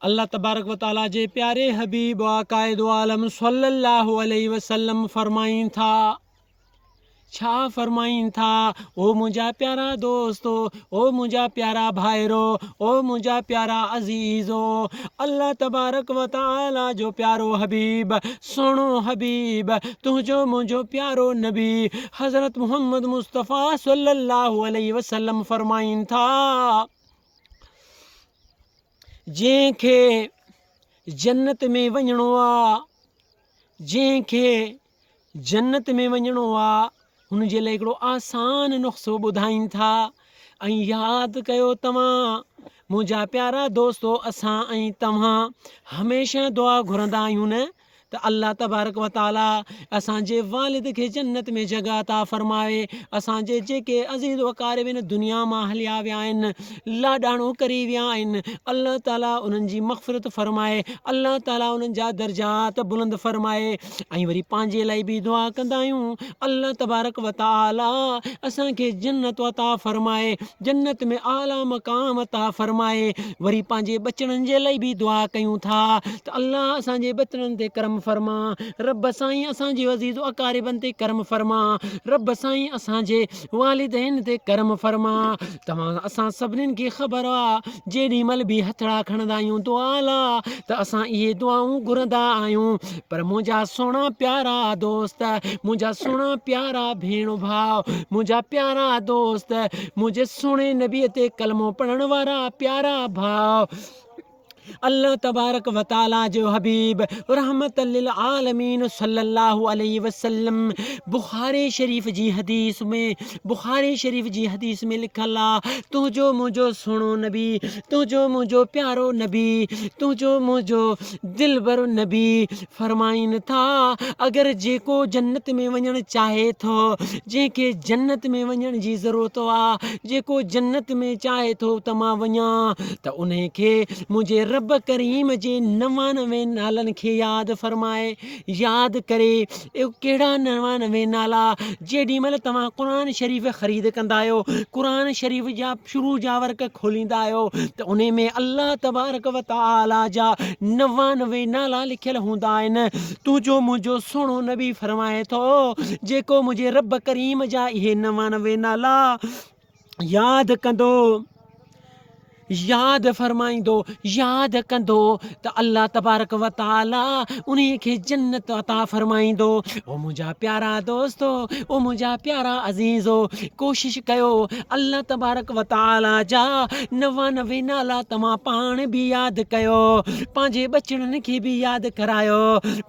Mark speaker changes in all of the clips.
Speaker 1: अल्लाह तबारक व ताला जे प्यारे हबीब आकाए दो आलम सल्लल्लाहु अलैहि वसल्लम फरमाइन था, छा फरमाइन था, ओ मुंहिंजा प्यारा दोस्तो, ओ मुंहिंजा प्यारा भाइरो, ओ मुंहिंजा प्यारा अज़ीज़ो, अल्लाह तबारक व ताला जो प्यारो हबीब, सोणो हबीब, तुंहिंजो मुंहिंजो प्यारो नबी हज़रत मोहम्मद मुस्तफ़ा सल्लल्लाहु अलैहि वसल्लम फरमाइन था, जंहिंखे जन्नत में वञिणो आहे, जंहिंखे जन्नत में वञिणो आहे, हुन जे लाइ हिकिड़ो आसान नुस्ख़ो ॿुधाइनि था। ऐं यादि कयो तव्हां मुंहिंजा प्यारा दोस्तो, असां ऐं तव्हां हमेशह दुआ घुरंदा आहियूं न त अल्लाह तबारक व ताला असांजे वालिद खे जन्नत में जॻह अता फ़रमाए, असांजे जेके अज़ीज़ वक़ारिब आहिनि दुनिया मां हलिया विया आहिनि, लाॾाणो करी विया आहिनि, अल्लाह ताला उन्हनि जी मग़फ़िरत फ़रमाए, अल्लाह ताला उन्हनि जा दर्जात बुलंद फ़रमाए। ऐं वरी पंहिंजे लाइ बि दुआ कंदा आहियूं, अल्लाह तबारक व ताला असांखे जन्नत अता फ़रमाए, जन्नत में आला मक़ाम अता फ़रमाए। वरी पंहिंजे बचड़नि जे लाइ बि दुआ कयूं था त अल्लाह असांजे बचड़नि ते करम फरमा, रब साईं असांजे अज़ीज़ अकारिबनि ते करम फरमा, रब साईं असांजे वालिदैन ते करम फरमा। तव्हां असां सभिनीनि खे ख़बर आहे, जेॾी महिल बि हथड़ा खणंदा आहियूं दुआ लाइ त असां इहे दुआऊं घुरंदा आहियूं। पर मुंहिंजा सुहिणा प्यारा दोस्त, मुंहिंजा सुहिणा प्यारा भेण भाउ, मुंहिंजा प्यारा दोस्त, मुंहिंजे सुहिणे नबीअ ते कलमो पढ़ण वारा प्यारा भाउ, अल्लाह तबारक व ताला जो हबीब रहमतल लिल आलमीन सल्लल्लाहु अलैहि वसल्लम बुखारी शरीफ़ जी हदीस में, बुखारी शरीफ़ जी हदीस में लिखल आहे, तुंहिंजो मुंहिंजो सुहिणो नबी, तुंहिंजो मुंहिंजो प्यारो नबी, तुंहिंजो मुंहिंजो दिलबर नबी फरमाइनि था, अगरि जेको जन्नत में वञणु चाहे थो, जंहिंखे जन्नत में वञण जी ज़रूरत आहे, जेको जन्नत में चाहे थो त मां वञा, त उन खे मुंहिंजे रब करीम जे 99 नालनि खे यादि फ़रमाए, यादि करे। कहिड़ा 99 नाला? जेॾी महिल तव्हां क़ुर शरीफ़ ख़रीद कंदा आहियो, क़ुर शरीफ़ जा शुरू जा वर्क खोलींदा आहियो, त उन में अल्लाह तबारक व ताला जा 99 नाला लिखियल हूंदा आहिनि। तुंहिंजो मुंहिंजो सुहिणो नबी फ़रमाए थो, जेको मुंहिंजे रब करीम जा इहे 99 नाला यादि कंदो, यादि फ़रमाईंदो, यादि कंदो, त अल्लाह तबारक व ताला उन खे जन्नत अता फ़रमाईंदो। ओ मुंहिंजा प्यारा दोस्तो, ओ मुंहिंजा प्यारा अज़ीज़ो, कोशिशि कयो अल्लाह तबारक व ताला जा 99 नाला तव्हां पाण बि यादि कयो, पंहिंजे बचड़नि खे बि यादि करायो,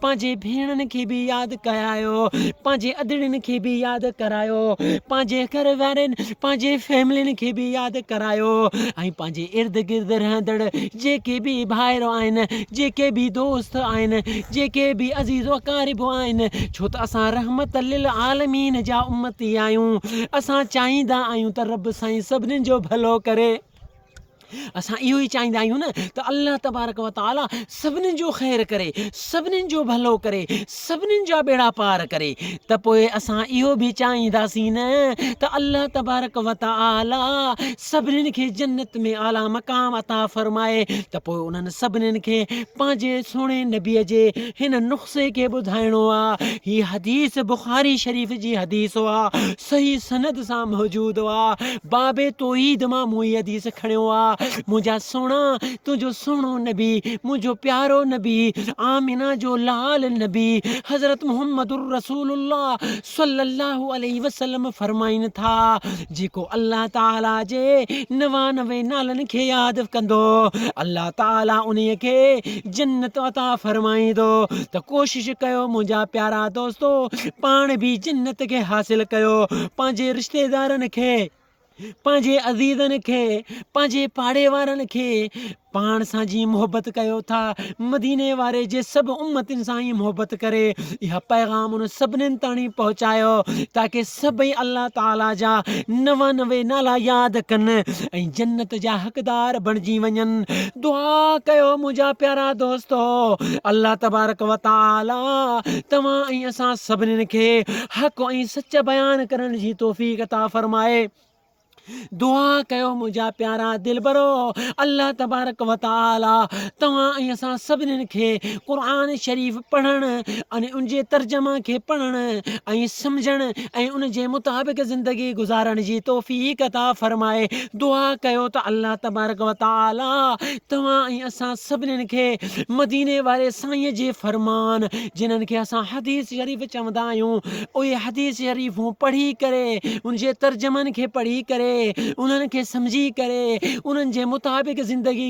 Speaker 1: पंहिंजे भेणनि खे बि यादि करायो, पंहिंजे अदड़ियुनि खे बि यादि करायो, पंहिंजे घर वारनि, पंहिंजे फैमिलियुनि खे बि यादि करायो, ऐं पंहिंजे इर्द गिर्द रहंदड़ जेके बि भाइर आहिनि, जेके बि दोस्त आहिनि, जेके बि अज़ीज़ वक़ारिब आहिनि, छो त असां रहमत लिल आलमीन जा उम्मती आहियूं। असां चाहींदा आहियूं त रब साईं सभिनीनि जो भलो करे। असां इहो ई चाहींदा आहियूं न त अल्लाह तबारक व ताला सभिनीनि जो ख़ैरु करे, सभिनीनि जो भलो करे, सभिनीनि जा बेड़ा पार करे। त पोइ असां इहो बि चाहींदासीं न त अल्लाह तबारक व ताला सभिनीनि खे जन्नत में आला मक़ाम अता फ़रमाए, त पोइ उन्हनि सभिनीनि खे पंहिंजे सुहिणे नबीअ जे हिन नुस्ख़े खे ॿुधाइणो आहे। हीअ हदीस बुखारी शरीफ़ जी हदीस आहे, सही सनद सां मौजूदु आहे। बाबे तौहीद मां मूं हीअ हदीस खणियो आहे। मुंहिंजा सुहिणा, तुंहिंजो सुहिणो नबी, मुंहिंजो प्यारो नबी, आमिना जो लाल नबी हज़रत मोहम्मद रसूलुल्लाह सल्लल्लाहु अलैहि वसल्लम फरमाइनि था, जेको अल्लाह ताला जे 99 नालनि खे यादि कंदो, अल्लाह ताला उन खे जन्नत अता फरमाईंदो। त कोशिशि कयो मुंहिंजा प्यारा दोस्तो, पाण बि जन्नत खे हासिल कयो, पंहिंजे रिश्तेदारनि खे, पंहिंजे अज़ीज़नि खे, पंहिंजे पाड़े वारनि खे पाण सां जी मोहबत कयो था। मदीने वारे जे सभु उम्मतिन सां ई मोहबत करे इहा पैगाम उन सभिनीनि ताणी पहुचायो, ताकी सभई अल्लाह ताला जा 99 नाला यादि कनि ऐं जन्नत जा हक़दार बणिजी वञनि। दुआ कयो मुंहिंजा प्यारा दोस्तो, अल्लाह तबारक व ताला तव्हां ऐं असां सभिनीनि खे हक़ ऐं सच बयान करण जी तौफ़ीक़ अता फ़रमाए। दुआ कयो मुंहिंजा प्यारा दिलबरो, अल्लाह तबारक व ताला तव्हां ऐं असां सभिनीनि खे क़ुर शरीफ़ पढ़णु अने उन जे तर्जमा खे पढ़णु ऐं सम्झणु ऐं उन जे मुताबिक़ ज़िंदगी गुज़ारण जी तौफ़ीक़ अता फ़रमाए। दुआ कयो त अल्लाह तबारक व ताला तव्हां ऐं असां सभिनीनि खे मदीने वारे साईं जे फ़रमान, जिन्हनि खे असां हदीस शरीफ़ चवंदा आहियूं, उहे हदीस शरीफ़ूं पढ़ी करे उन जे तर्जमनि खे पढ़ी करे उन्हनि खे सम्झी करे उन्हनि जे मुताबिक़ ज़िंदगी